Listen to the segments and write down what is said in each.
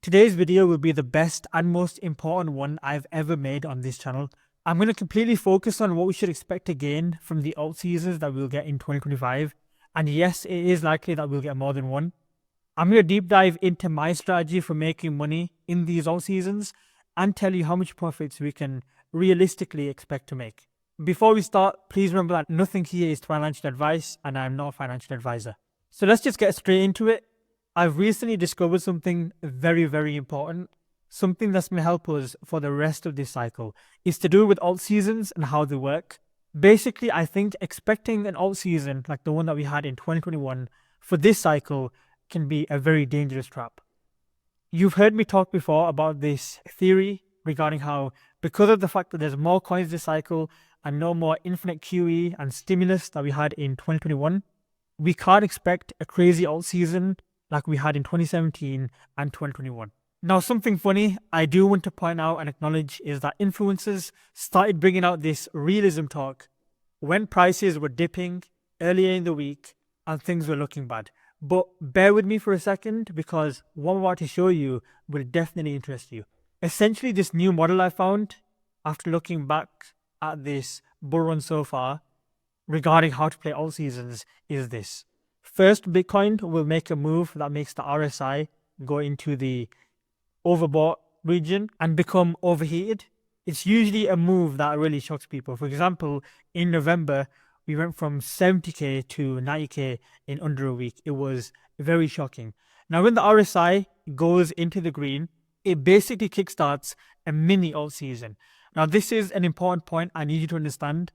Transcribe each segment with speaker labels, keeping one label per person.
Speaker 1: Today's video will be the best and most important one I've ever made on this channel. I'm going to completely focus on what we should expect to gain from the alt seasons that we'll get in 2025. And yes, it is likely that we'll get more than one. I'm going to deep dive into my strategy for making money in these alt seasons and tell you how much profits we can realistically expect to make. Before we start, please remember that nothing here is financial advice and I'm not a financial advisor. So let's just get straight into it. I've recently discovered something very important, something that's going to help us for the rest of this cycle. It's to do with alt seasons and how they work. Basically, I think expecting an alt season like the one that we had in 2021 for this cycle can be a very dangerous trap. You've heard me talk before about this theory regarding how, because of the fact that there's more coins this cycle and no more infinite QE and stimulus that we had in 2021, we can't expect a crazy alt season like we had in 2017 and 2021. Now, something funny I do want to point out and acknowledge is that influencers started bringing out this realism talk when prices were dipping earlier in the week and things were looking bad. But bear with me for a second because what I'm about to show you will definitely interest you. Essentially, this new model I found after looking back at this bull run so far regarding how to play alt seasons is this. First, Bitcoin will make a move that makes the RSI go into the overbought region and become overheated. It's usually a move that really shocks people. For example, in November, we went from 70k to 90k in under a week. It was very shocking. Now, when the RSI goes into the green, it basically kickstarts a mini alt season. Now, this is an important point I need you to understand.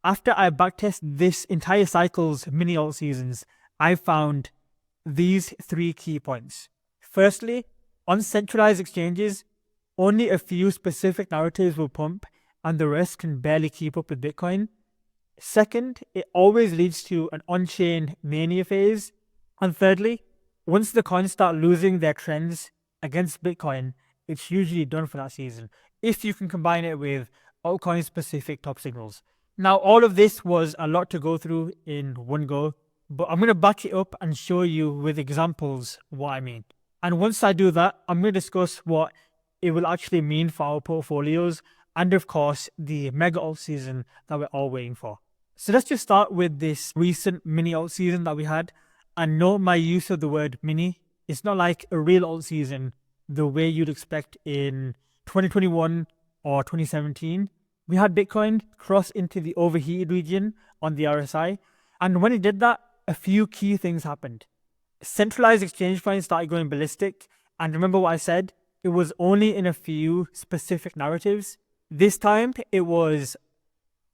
Speaker 1: After I backtest this entire cycle's mini alt seasons, I found these three key points. Firstly, on centralized exchanges, only a few specific narratives will pump and the rest can barely keep up with Bitcoin. Second, it always leads to an on-chain mania phase. And thirdly, once the coins start losing their trends against Bitcoin, it's usually done for that season, if you can combine it with altcoin specific top signals. Now, all of this was a lot to go through in one go, but I'm going to back it up and show you with examples what I mean. And once I do that, I'm going to discuss what it will actually mean for our portfolios and of course the mega alt season that we're all waiting for. So let's just start with this recent mini alt season that we had. And note my use of the word mini. It's not like a real alt season the way you'd expect in 2021 or 2017. We had Bitcoin cross into the overheated region on the RSI. And when it did that, a few key things happened. Centralized exchange coins started going ballistic. And remember what I said? It was only in a few specific narratives. This time, it was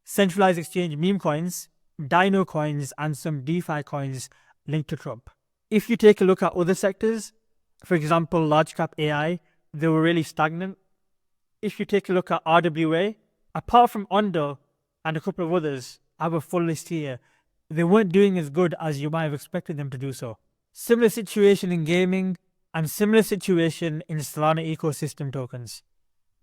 Speaker 1: centralized exchange meme coins, dino coins, and some DeFi coins linked to Trump. If you take a look at other sectors, for example, large cap AI, they were really stagnant. If you take a look at RWA, apart from Ondo and a couple of others, I have a full list here, they weren't doing as good as you might have expected them to do so. Similar situation in gaming and similar situation in Solana ecosystem tokens.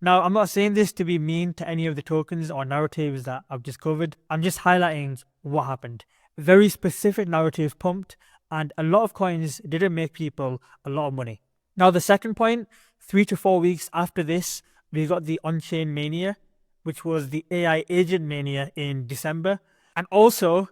Speaker 1: Now, I'm not saying this to be mean to any of the tokens or narratives that I've just covered. I'm just highlighting what happened. Very specific narratives pumped and a lot of coins didn't make people a lot of money. Now, the second point, 3 to 4 weeks after this, we got the on-chain mania, which was the AI agent mania in December. And also,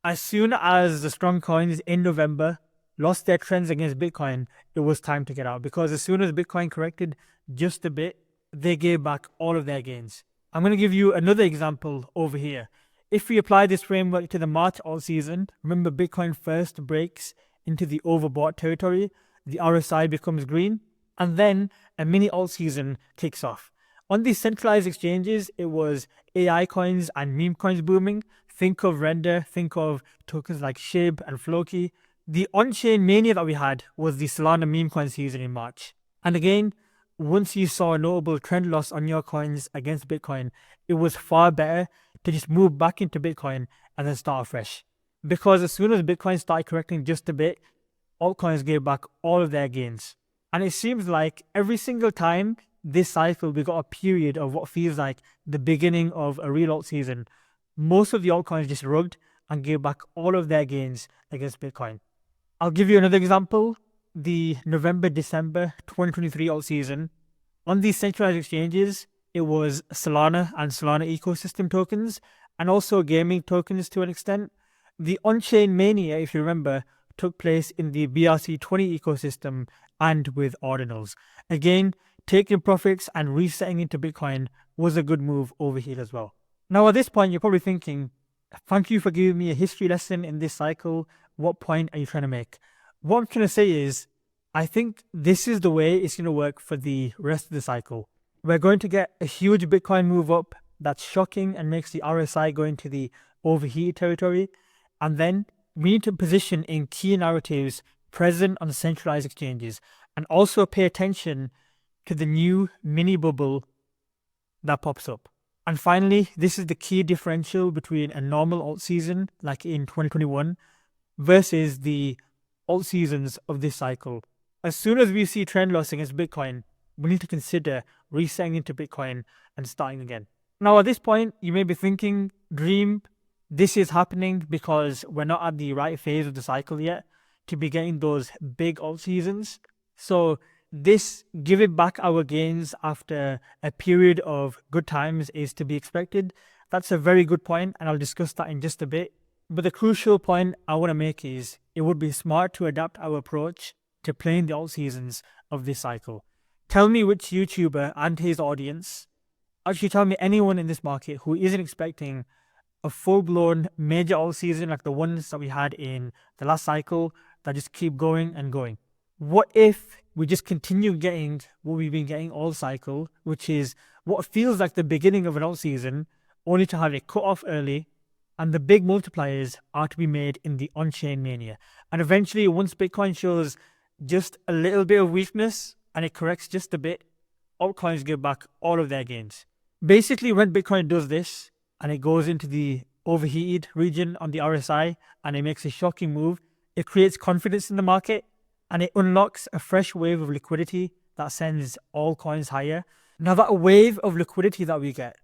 Speaker 1: as soon as the strong coins in November lost their trends against Bitcoin, it was time to get out. Because as soon as Bitcoin corrected just a bit, they gave back all of their gains. I'm going to give you another example over here. If we apply this framework to the March alt season, remember Bitcoin first breaks into the overbought territory, the RSI becomes green, and then a mini alt season kicks off. On these centralized exchanges, it was AI coins and meme coins booming. Think of Render, think of tokens like SHIB and Floki. The on-chain mania that we had was the Solana meme coin season in March. And again, once you saw a notable trend loss on your coins against Bitcoin, it was far better to just move back into Bitcoin and then start afresh. Because as soon as Bitcoin started correcting just a bit, altcoins gave back all of their gains. And it seems like every single time this cycle, we got a period of what feels like the beginning of a real alt season. Most of the altcoins just rugged and gave back all of their gains against Bitcoin. I'll give you another example. the November-December 2023 alt season, on these centralized exchanges, it was Solana and Solana ecosystem tokens, and also gaming tokens to an extent. The on-chain mania, if you remember, took place in the BRC20 ecosystem and with ordinals. Again, taking profits and resetting into Bitcoin was a good move over here as well. Now, at this point, you're probably thinking, thank you for giving me a history lesson in this cycle. What point are you trying to make? What I'm trying to say is, I think this is the way it's going to work for the rest of the cycle. We're going to get a huge Bitcoin move up that's shocking and makes the RSI go into the overheated territory. And then we need to position in key narratives present on centralized exchanges and also pay attention to the new mini bubble that pops up. And finally, this is the key differential between a normal alt season like in 2021 versus the alt seasons of this cycle. As soon as we see trend loss against Bitcoin, we need to consider resetting into Bitcoin and starting again. Now, at this point, you may be thinking, Dream, this is happening because we're not at the right phase of the cycle yet to be getting those big alt seasons. So this giving back our gains after a period of good times is to be expected. That's a very good point, and I'll discuss that in just a bit. But the crucial point I want to make is it would be smart to adapt our approach to playing the alt seasons of this cycle. Tell me which YouTuber and his audience, actually tell me anyone in this market who isn't expecting a full-blown major alt season like the ones that we had in the last cycle that just keep going and going. What if we just continue getting what we've been getting all cycle, which is what feels like the beginning of an alt season, only to have it cut off early, and the big multipliers are to be made in the on-chain mania. And eventually, once Bitcoin shows just a little bit of weakness and it corrects just a bit, altcoins give back all of their gains. Basically, when Bitcoin does this and it goes into the overheated region on the RSI and it makes a shocking move, it creates confidence in the market and it unlocks a fresh wave of liquidity that sends all coins higher. Now, that wave of liquidity that we get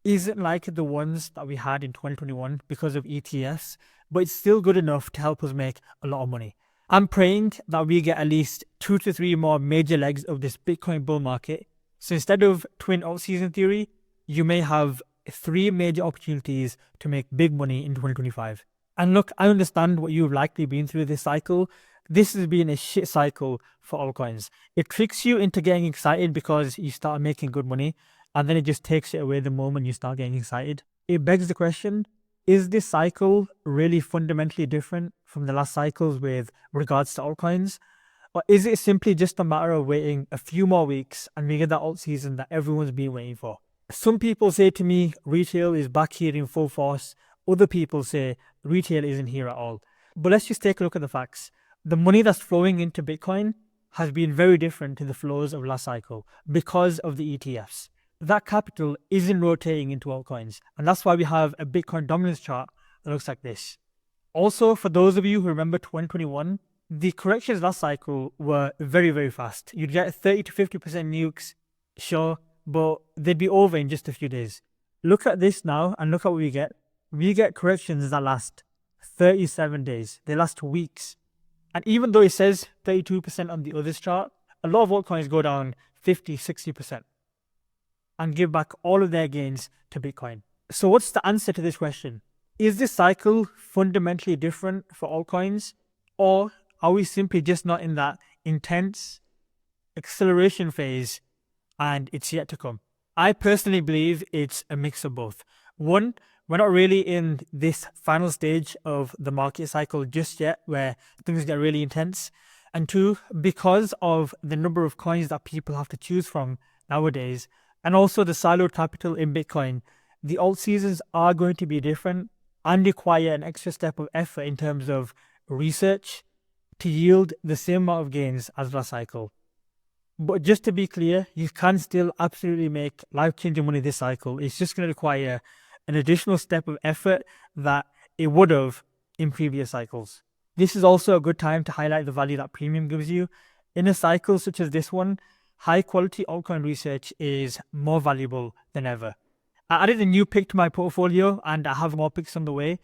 Speaker 1: isn't like the ones that we had in 2021 because of ETFs, but it's still good enough to help us make a lot of money. I'm praying that we get at least 2 to 3 more major legs of this Bitcoin bull market. So instead of twin alt season theory, you may have 3 major opportunities to make big money in 2025. And look, I understand what you've likely been through this cycle. This has been a shit cycle for altcoins. It tricks you into getting excited because you start making good money, and then it just takes it away the moment you start getting excited. It begs the question, is this cycle really fundamentally different from the last cycles with regards to altcoins? Or is it simply just a matter of waiting a few more weeks and we get that alt season that everyone's been waiting for? Some people say to me, retail is back here in full force. Other people say retail isn't here at all. But let's just take a look at the facts. The money that's flowing into Bitcoin has been very different to the flows of last cycle because of the ETFs. That capital isn't rotating into altcoins, and that's why we have a Bitcoin dominance chart that looks like this. Also, for those of you who remember 2021, the corrections last cycle were very, very fast. You'd get 30 to 50% nukes, sure, but they'd be over in just a few days. Look at this now and look at what we get. We get corrections that last 37 days. They last weeks. And even though it says 32% on the others chart, a lot of altcoins go down 50, 60% and give back all of their gains to Bitcoin. So what's the answer to this question? Is this cycle fundamentally different for altcoins, or are we simply just not in that intense acceleration phase and it's yet to come? I personally believe it's a mix of both. One, we're not really in this final stage of the market cycle just yet where things get really intense. And two, because of the number of coins that people have to choose from nowadays, and also the siloed capital in Bitcoin, the alt seasons are going to be different and require an extra step of effort in terms of research to yield the same amount of gains as last cycle. But just to be clear, you can still absolutely make life-changing money this cycle. It's just going to require an additional step of effort that it would have in previous cycles. This is also a good time to highlight the value that premium gives you. In a cycle such as this one, high-quality altcoin research is more valuable than ever. I added a new pick to my portfolio and I have more picks on the way.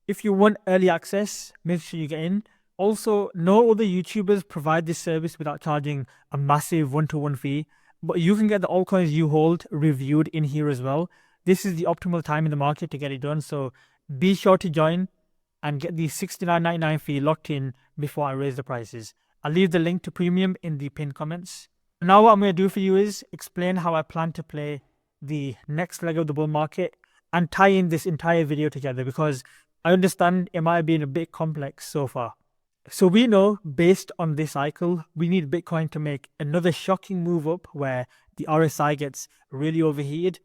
Speaker 1: If you want early access, make sure you get in. Also, no other YouTubers provide this service without charging a massive one-to-one fee, but you can get the altcoins you hold reviewed in here as well. This is the optimal time in the market to get it done, so be sure to join and get the $69.99 fee locked in before I raise the prices. I'll leave the link to premium in the pinned comments. Now what I'm going to do for you is explain how I plan to play the next leg of the bull market and tie in this entire video together, because I understand it might have been a bit complex so far. So we know, based on this cycle, we need Bitcoin to make another shocking move up where the RSI gets really overheated.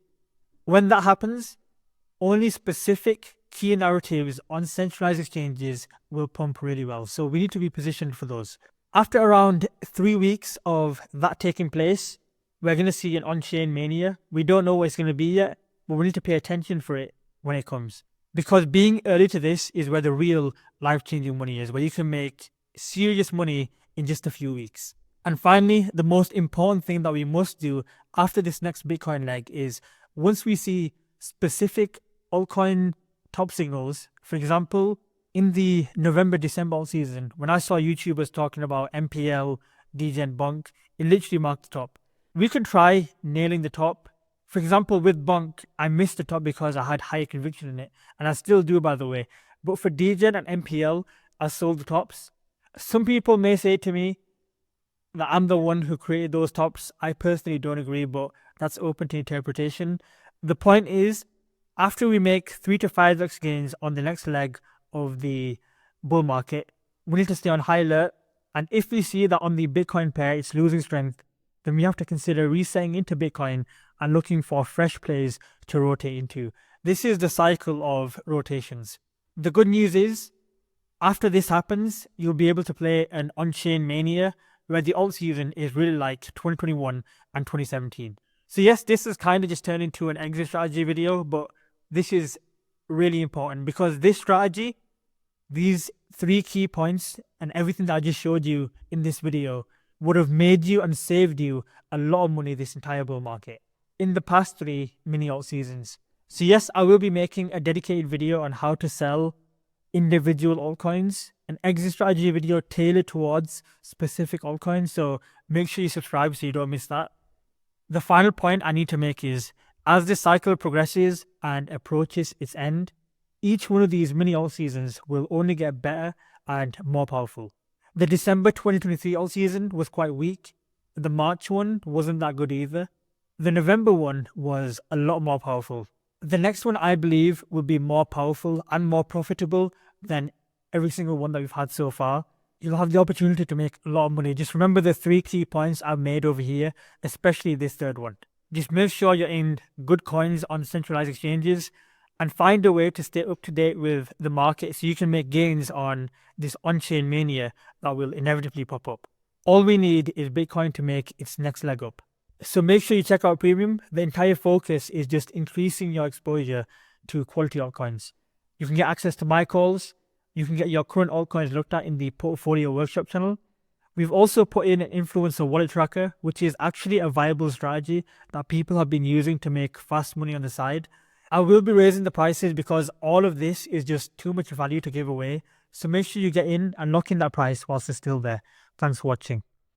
Speaker 1: When that happens, only specific key narratives on centralized exchanges will pump really well. So we need to be positioned for those. After around 3 weeks of that taking place, we're going to see an on-chain mania. We don't know what it's going to be yet, but we need to pay attention for it when it comes. Because being early to this is where the real life-changing money is, where you can make serious money in just a few weeks. And finally, the most important thing that we must do after this next Bitcoin leg is, once we see specific altcoin top signals, for example, in the November-December alt season, when I saw YouTubers talking about MPL, DGen, Bonk, it literally marked the top. We could try nailing the top. For example, with Bonk, I missed the top because I had higher conviction in it, and I still do, by the way. But for DGen and MPL, I sold the tops. Some people may say to me that I'm the one who created those tops. I personally don't agree, but that's open to interpretation. The point is, after we make 3 to 5x gains on the next leg of the bull market, we need to stay on high alert. And if we see that on the Bitcoin pair it's losing strength, then we have to consider resetting into Bitcoin and looking for fresh plays to rotate into. This is the cycle of rotations. The good news is, after this happens, you'll be able to play an on-chain mania where the alt season is really like 2021 and 2017. So yes, this has kind of just turned into an exit strategy video, but this is really important because this strategy, these 3 key points and everything that I just showed you in this video would have made you and saved you a lot of money this entire bull market in the past 3 mini alt seasons. So yes, I will be making a dedicated video on how to sell individual altcoins, an exit strategy video tailored towards specific altcoins. So make sure you subscribe so you don't miss that. The final point I need to make is, as this cycle progresses and approaches its end, each one of these mini alt seasons will only get better and more powerful. The December 2023 alt season was quite weak. The March one wasn't that good either. The November one was a lot more powerful. The next one, I believe, will be more powerful and more profitable than every single one that we've had so far. You'll have the opportunity to make a lot of money. Just remember the 3 key points I've made over here, especially this third one. Just make sure you're in good coins on centralized exchanges and find a way to stay up to date with the market so you can make gains on this on-chain mania that will inevitably pop up. All we need is Bitcoin to make its next leg up. So make sure you check out Premium. The entire focus is just increasing your exposure to quality altcoins. You can get access to my calls. You can get your current altcoins looked at in the Portfolio Workshop channel. We've also put in an influencer wallet tracker, which is actually a viable strategy that people have been using to make fast money on the side. I will be raising the prices because all of this is just too much value to give away. So make sure you get in and lock in that price whilst it's still there. Thanks for watching.